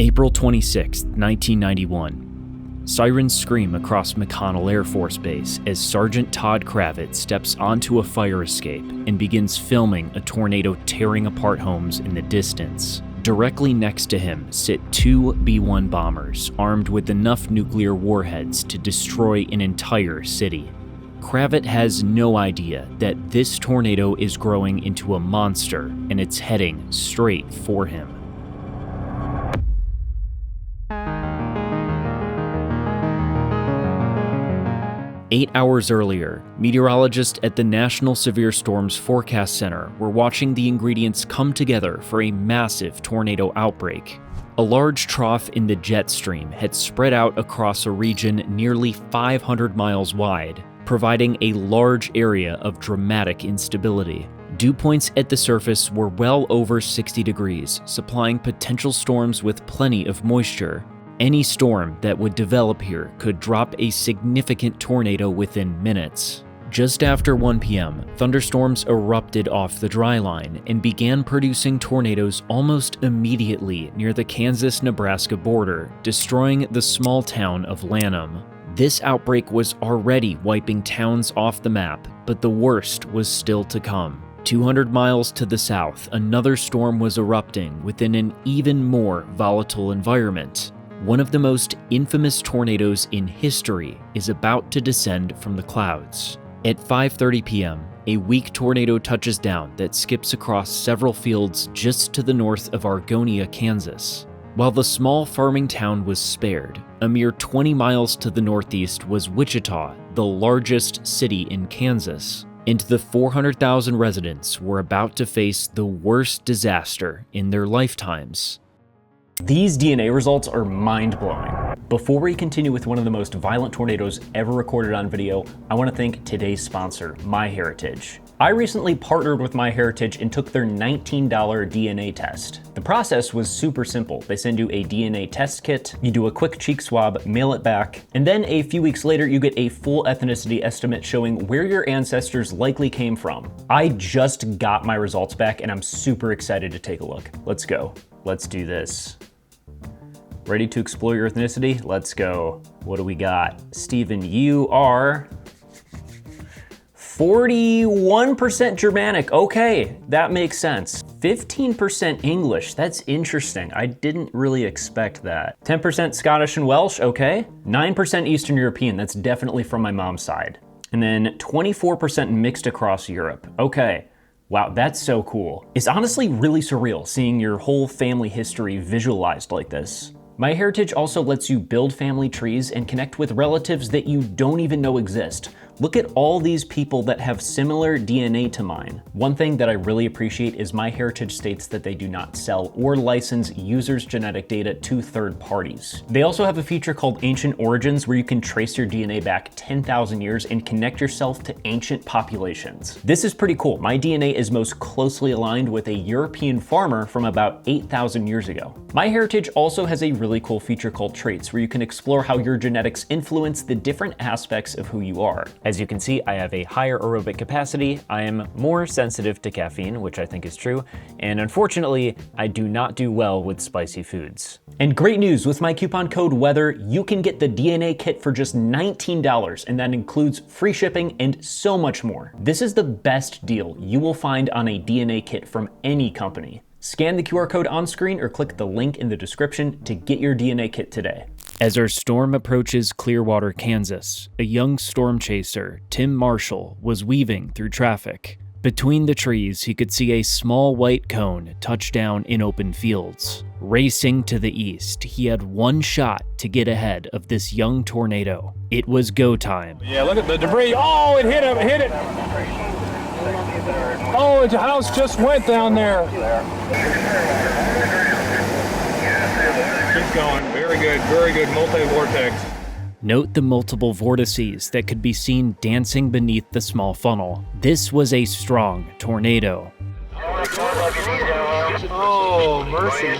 April 26, 1991. Sirens scream across McConnell Air Force Base as Sergeant Todd Kravitz steps onto a fire escape and begins filming a tornado tearing apart homes in the distance. Directly next to him sit two B-1 bombers armed with enough nuclear warheads to destroy an entire city. Kravitz has no idea that this tornado is growing into a monster and it's heading straight for him. Eight hours earlier, meteorologists at the National Severe Storms Forecast Center were watching the ingredients come together for a massive tornado outbreak. A large trough in the jet stream had spread out across a region nearly 500 miles wide, providing a large area of dramatic instability. Dew points at the surface were well over 60 degrees, supplying potential storms with plenty of moisture. Any storm that would develop here could drop a significant tornado within minutes. Just after 1 p.m., thunderstorms erupted off the dry line and began producing tornadoes almost immediately near the Kansas-Nebraska border, destroying the small town of Lanham. This outbreak was already wiping towns off the map, but the worst was still to come. 200 miles to the south, another storm was erupting within an even more volatile environment. One of the most infamous tornadoes in history is about to descend from the clouds. At 5:30 p.m., a weak tornado touches down that skips across several fields just to the north of Argonia, Kansas. While the small farming town was spared, a mere 20 miles to the northeast was Wichita, the largest city in Kansas, and the 400,000 residents were about to face the worst disaster in their lifetimes. These DNA results are mind-blowing. Before we continue with one of the most violent tornadoes ever recorded on video, I want to thank today's sponsor, MyHeritage. I recently partnered with MyHeritage and took their $19 DNA test. The process was super simple. They send you a DNA test kit, you do a quick cheek swab, mail it back, and then a few weeks later you get a full ethnicity estimate showing where your ancestors likely came from. I just got my results back and I'm super excited to take a look. Let's go. Let's do this. Ready to explore your ethnicity? Let's go. What do we got? Steven, you are 41% Germanic. Okay, that makes sense. 15% English. That's interesting. I didn't really expect that. 10% Scottish and Welsh. Okay. 9% Eastern European. That's definitely from my mom's side. And then 24% mixed across Europe. Okay. Wow, that's so cool. It's honestly really surreal seeing your whole family history visualized like this. MyHeritage also lets you build family trees and connect with relatives that you don't even know exist. Look at all these people that have similar DNA to mine. One thing that I really appreciate is MyHeritage states that they do not sell or license users' genetic data to third parties. They also have a feature called Ancient Origins where you can trace your DNA back 10,000 years and connect yourself to ancient populations. This is pretty cool. My DNA is most closely aligned with a European farmer from about 8,000 years ago. MyHeritage also has a really cool feature called Traits where you can explore how your genetics influence the different aspects of who you are. As you can see, I have a higher aerobic capacity, I am more sensitive to caffeine, which I think is true, and unfortunately, I do not do well with spicy foods. And great news, with my coupon code WEATHER, you can get the DNA kit for just $19, and that includes free shipping and so much more. This is the best deal you will find on a DNA kit from any company. Scan the QR code on screen or click the link in the description to get your DNA kit today. As our storm approaches Clearwater, Kansas, a young storm chaser, Tim Marshall, was weaving through traffic. Between the trees, he could see a small white cone touch down in open fields. Racing to the east, he had one shot to get ahead of this young tornado. It was go time. Yeah, look at the debris. Oh, it hit him, it hit it. Oh, the house just went down there. Keep going. Very good multi-vortex. Note the multiple vortices that could be seen dancing beneath the small funnel. This was a strong tornado. Oh, mercy.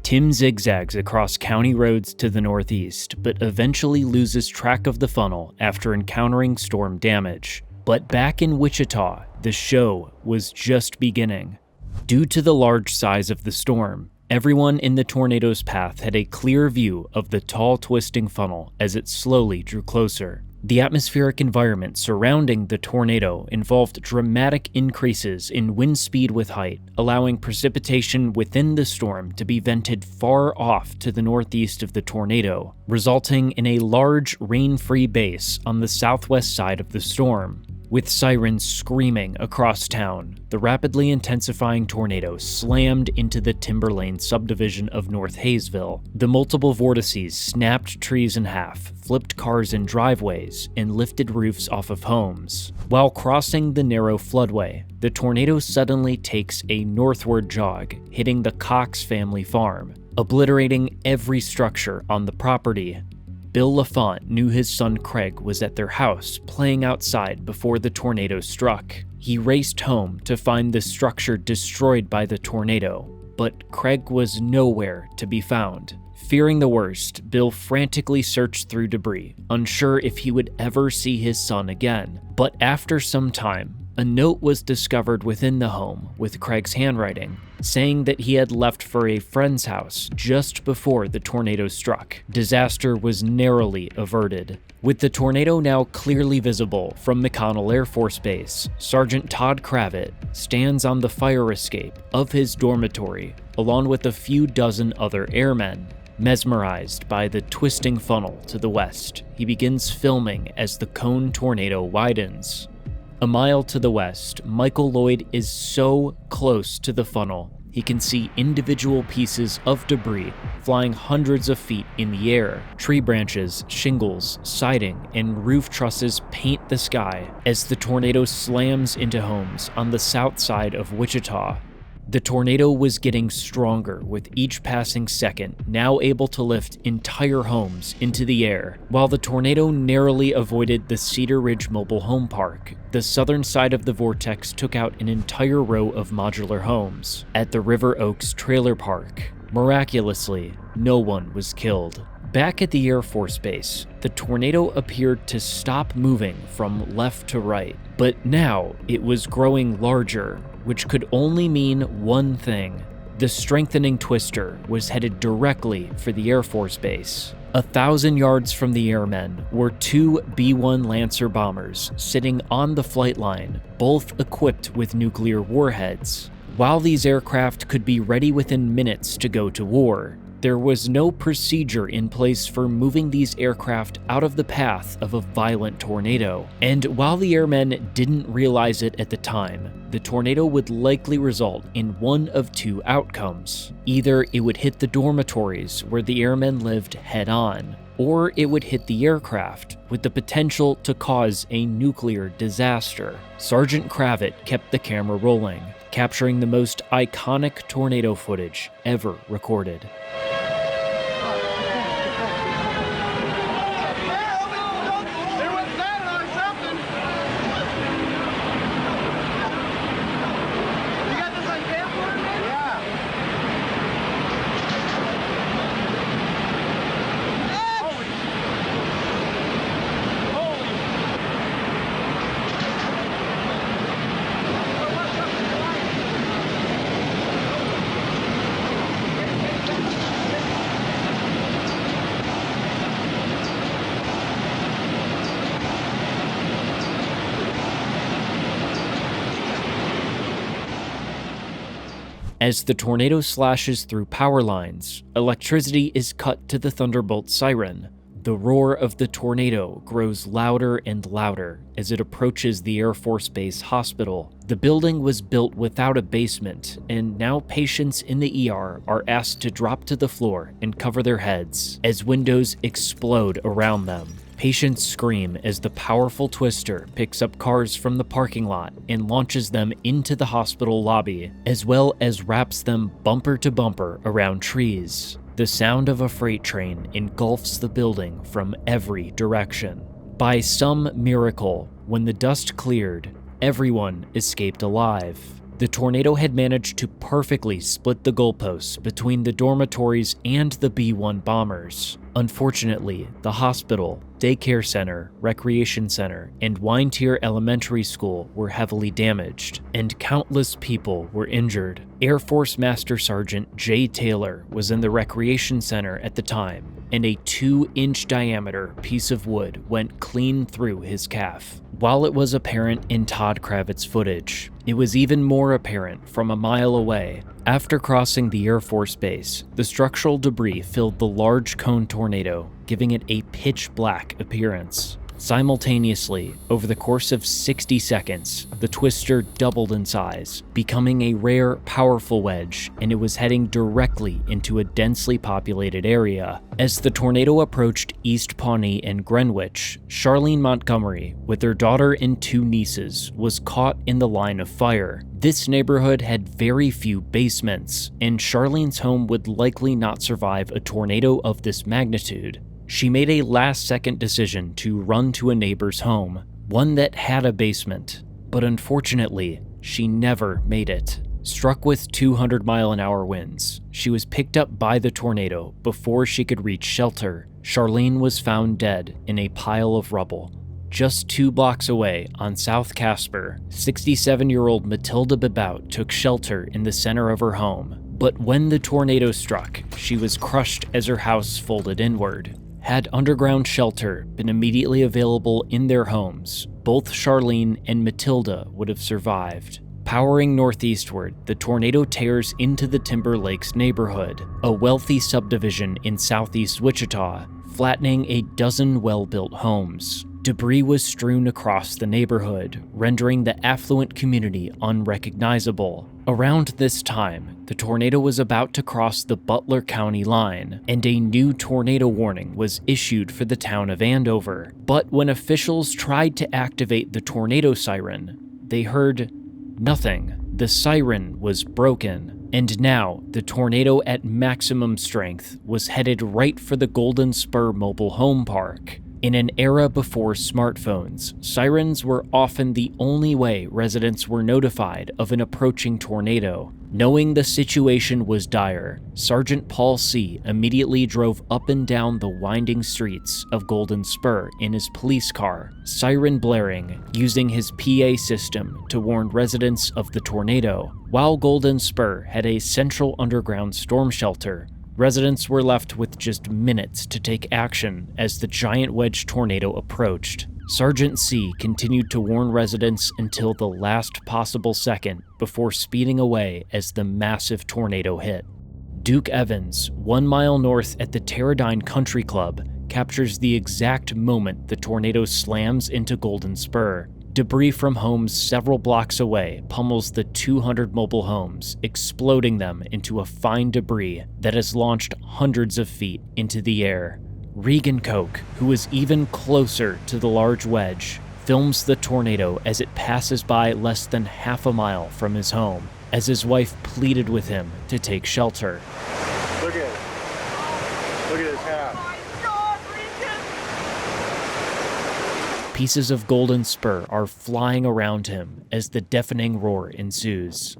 Tim zigzags across county roads to the northeast, but eventually loses track of the funnel after encountering storm damage. But back in Wichita, the show was just beginning. Due to the large size of the storm, Everyone in the tornado's path had a clear view of the tall, twisting funnel as it slowly drew closer. The atmospheric environment surrounding the tornado involved dramatic increases in wind speed with height, allowing precipitation within the storm to be vented far off to the northeast of the tornado, resulting in a large rain-free base on the southwest side of the storm. With sirens screaming across town, the rapidly intensifying tornado slammed into the Timberlane subdivision of North Hayesville. The multiple vortices snapped trees in half, flipped cars in driveways, and lifted roofs off of homes. While crossing the narrow floodway, the tornado suddenly takes a northward jog, hitting the Cox family farm, obliterating every structure on the property. Bill LaFont knew his son Craig was at their house playing outside before the tornado struck. He raced home to find the structure destroyed by the tornado, but Craig was nowhere to be found. Fearing the worst, Bill frantically searched through debris, unsure if he would ever see his son again. But after some time, a note was discovered within the home with Craig's handwriting, saying that he had left for a friend's house just before the tornado struck. Disaster was narrowly averted. With the tornado now clearly visible from McConnell Air Force Base, Sergeant Todd Kravitz stands on the fire escape of his dormitory, along with a few dozen other airmen. Mesmerized by the twisting funnel to the west, he begins filming as the cone tornado widens. A mile to the west, Michael Lloyd is so close to the funnel, he can see individual pieces of debris flying hundreds of feet in the air. Tree branches, shingles, siding, and roof trusses paint the sky as the tornado slams into homes on the south side of Wichita. The tornado was getting stronger with each passing second, now able to lift entire homes into the air. While the tornado narrowly avoided the Cedar Ridge Mobile Home Park, the southern side of the vortex took out an entire row of modular homes at the River Oaks Trailer Park. Miraculously, no one was killed. Back at the Air Force Base, the tornado appeared to stop moving from left to right, but now it was growing larger, which could only mean one thing. The strengthening twister was headed directly for the Air Force Base. 1,000 yards from the airmen were two B-1 Lancer bombers sitting on the flight line, both equipped with nuclear warheads. While these aircraft could be ready within minutes to go to war, there was no procedure in place for moving these aircraft out of the path of a violent tornado. And while the airmen didn't realize it at the time, the tornado would likely result in one of two outcomes. Either it would hit the dormitories where the airmen lived head-on, or it would hit the aircraft, with the potential to cause a nuclear disaster. Sergeant Kravitz kept the camera rolling, capturing the most iconic tornado footage ever recorded. As the tornado slashes through power lines, electricity is cut to the Thunderbolt siren. The roar of the tornado grows louder and louder as it approaches the Air Force Base hospital. The building was built without a basement, and now patients in the ER are asked to drop to the floor and cover their heads as windows explode around them. Patients scream as the powerful twister picks up cars from the parking lot and launches them into the hospital lobby, as well as wraps them bumper to bumper around trees. The sound of a freight train engulfs the building from every direction. By some miracle, when the dust cleared, everyone escaped alive. The tornado had managed to perfectly split the goalposts between the dormitories and the B-1 bombers. Unfortunately, the hospital, daycare center, recreation center, and Winetier Elementary School were heavily damaged, and countless people were injured. Air Force Master Sergeant Jay Taylor was in the recreation center at the time, and a 2-inch diameter piece of wood went clean through his calf. While it was apparent in Todd Kravitz's footage, it was even more apparent from a mile away. After crossing the Air Force Base, the structural debris filled the large cone tornado, giving it a pitch-black appearance. Simultaneously, over the course of 60 seconds, the twister doubled in size, becoming a rare, powerful wedge, and it was heading directly into a densely populated area. As the tornado approached East Pawnee and Greenwich, Charlene Montgomery, with her daughter and 2 nieces, was caught in the line of fire. This neighborhood had very few basements, and Charlene's home would likely not survive a tornado of this magnitude. She made a last-second decision to run to a neighbor's home, one that had a basement, but unfortunately, she never made it. Struck with 200-mile-an-hour winds, she was picked up by the tornado before she could reach shelter. Charlene was found dead in a pile of rubble. Just 2 blocks away on South Casper, 67-year-old Matilda Bibout took shelter in the center of her home, but when the tornado struck, she was crushed as her house folded inward. Had underground shelter been immediately available in their homes, both Charlene and Matilda would have survived. Powering northeastward, the tornado tears into the Timber Lakes neighborhood, a wealthy subdivision in southeast Wichita, flattening a dozen well-built homes. Debris was strewn across the neighborhood, rendering the affluent community unrecognizable. Around this time, the tornado was about to cross the Butler County line, and a new tornado warning was issued for the town of Andover. But when officials tried to activate the tornado siren, they heard nothing. The siren was broken, and now the tornado at maximum strength was headed right for the Golden Spur Mobile Home Park. In an era before smartphones, sirens were often the only way residents were notified of an approaching tornado. Knowing the situation was dire, Sergeant Paul C. immediately drove up and down the winding streets of Golden Spur in his police car, siren blaring, using his PA system to warn residents of the tornado. While Golden Spur had a central underground storm shelter, residents were left with just minutes to take action as the giant wedge tornado approached. Sergeant C continued to warn residents until the last possible second before speeding away as the massive tornado hit. Duke Evans, 1 mile north at the Teradyne Country Club, captures the exact moment the tornado slams into Golden Spur. Debris from homes several blocks away pummels the 200 mobile homes, exploding them into a fine debris that has launched hundreds of feet into the air. Regan Koch, who is even closer to the large wedge, films the tornado as it passes by less than half a mile from his home, as his wife pleaded with him to take shelter. Look at his hat. Pieces of Golden Spur are flying around him as the deafening roar ensues.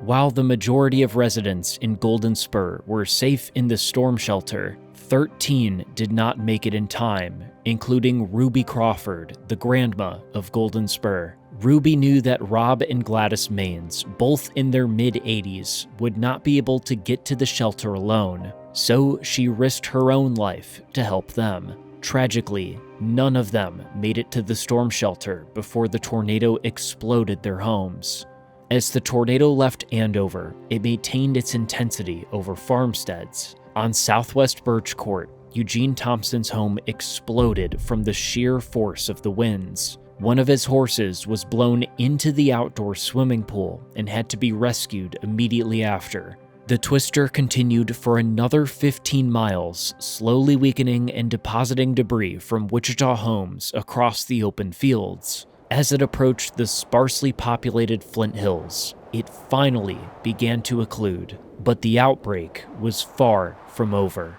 While the majority of residents in Golden Spur were safe in the storm shelter, 13 did not make it in time, including Ruby Crawford, the grandma of Golden Spur. Ruby knew that Rob and Gladys Maines, both in their mid-80s, would not be able to get to the shelter alone, so she risked her own life to help them. Tragically, none of them made it to the storm shelter before the tornado exploded their homes. As the tornado left Andover, it maintained its intensity over farmsteads. On Southwest Birch Court, Eugene Thompson's home exploded from the sheer force of the winds. One of his horses was blown into the outdoor swimming pool and had to be rescued immediately after. The twister continued for another 15 miles, slowly weakening and depositing debris from Wichita homes across the open fields. As it approached the sparsely populated Flint Hills, it finally began to occlude, but the outbreak was far from over.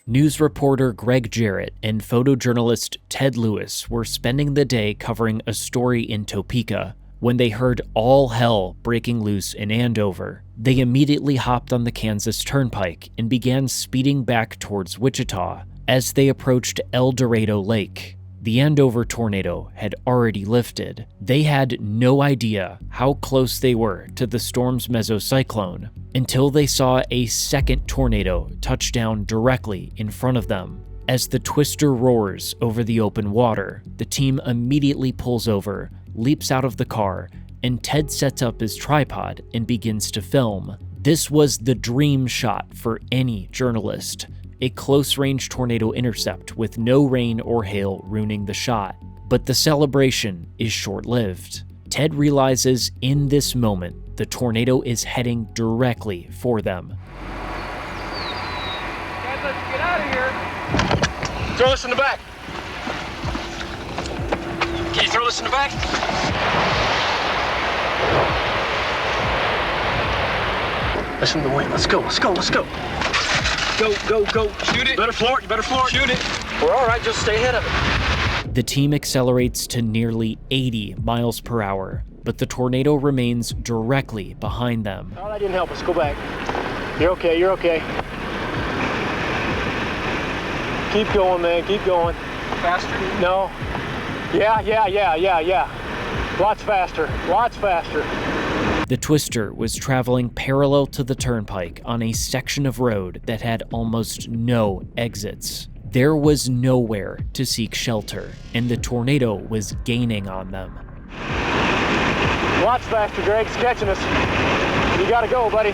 News reporter Greg Jarrett and photojournalist Ted Lewis were spending the day covering a story in Topeka when they heard all hell breaking loose in Andover. They immediately hopped on the Kansas Turnpike and began speeding back towards Wichita. As they approached El Dorado Lake, the Andover tornado had already lifted. They had no idea how close they were to the storm's mesocyclone until they saw a second tornado touch down directly in front of them. As the twister roars over the open water, the team immediately pulls over, leaps out of the car, and Ted sets up his tripod and begins to film. This was the dream shot for any journalist. A close-range tornado intercept with no rain or hail ruining the shot. But the celebration is short-lived. Ted realizes in this moment the tornado is heading directly for them. Guys, let's get out of here. Throw this in the back. Can you throw this in the back? Listen to the wind. Let's go, let's go, let's go. Go, go, go. Shoot it. You better floor it, you better floor it. Shoot it. We're all right, just stay ahead of it. The team accelerates to nearly 80 miles per hour, but the tornado remains directly behind them. Oh, that didn't help us. Go back. You're okay, you're okay. Keep going, man, keep going. Faster? No. Yeah. Lots faster, lots faster. The twister was traveling parallel to the turnpike on a section of road that had almost no exits. There was nowhere to seek shelter, and the tornado was gaining on them. Lots faster, Greg. It's catching us. You gotta go, buddy.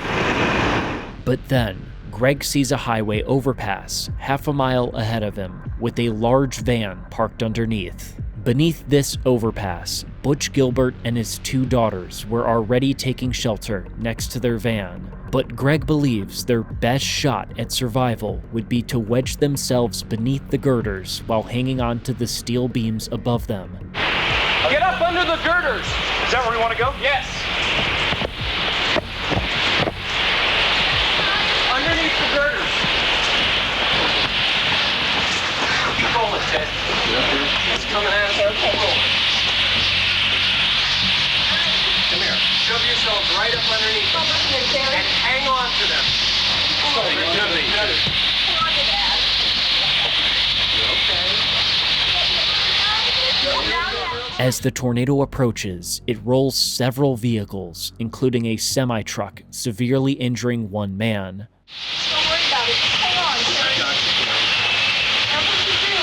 But then, Greg sees a highway overpass half a mile ahead of him, with a large van parked underneath. Beneath this overpass, Butch Gilbert and his two daughters were already taking shelter next to their van. But Greg believes their best shot at survival would be to wedge themselves beneath the girders while hanging on to the steel beams above them. Get up under the girders. Is that where we want to go? Yes. Underneath the girders. Keep rolling, Ted. It's coming at us. Keep rolling. Come here. Shove yourself right up underneath them. And hang on to them. So they should be. As the tornado approaches, it rolls several vehicles, including a semi-truck, severely injuring one man. Don't worry about it. Just hang on. That's what you do.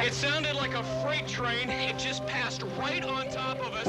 It sounded like a freight train. It just passed right on top of us.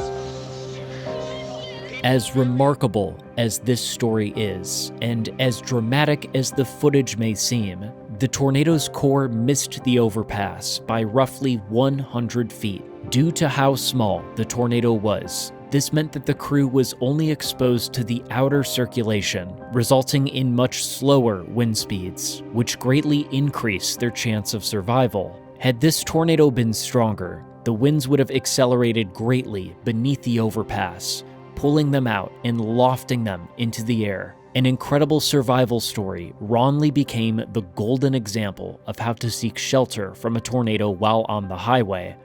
As remarkable as this story is, and as dramatic as the footage may seem, the tornado's core missed the overpass by roughly 100 feet. Due to how small the tornado was, this meant that the crew was only exposed to the outer circulation, resulting in much slower wind speeds, which greatly increased their chance of survival. Had this tornado been stronger, the winds would have accelerated greatly beneath the overpass, pulling them out and lofting them into the air. An incredible survival story wrongly became the golden example of how to seek shelter from a tornado while on the highway.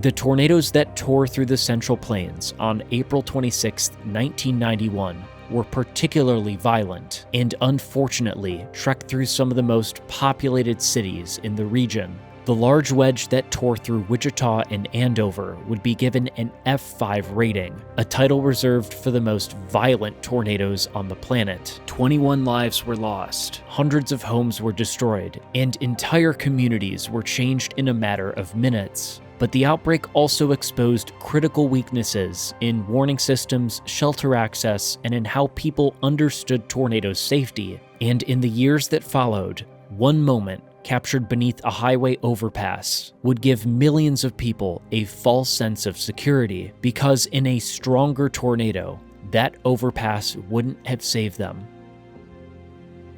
The tornadoes that tore through the Central Plains on April 26, 1991, were particularly violent and unfortunately trekked through some of the most populated cities in the region. The large wedge that tore through Wichita and Andover would be given an F5 rating, a title reserved for the most violent tornadoes on the planet. 21 lives were lost, hundreds of homes were destroyed, and entire communities were changed in a matter of minutes. But the outbreak also exposed critical weaknesses in warning systems, shelter access, and in how people understood tornado safety. And in the years that followed, one moment captured beneath a highway overpass, would give millions of people a false sense of security because in a stronger tornado, that overpass wouldn't have saved them.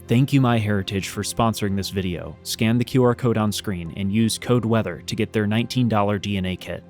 Thank you MyHeritage for sponsoring this video. Scan the QR code on screen and use code WEATHER to get their $19 DNA kit.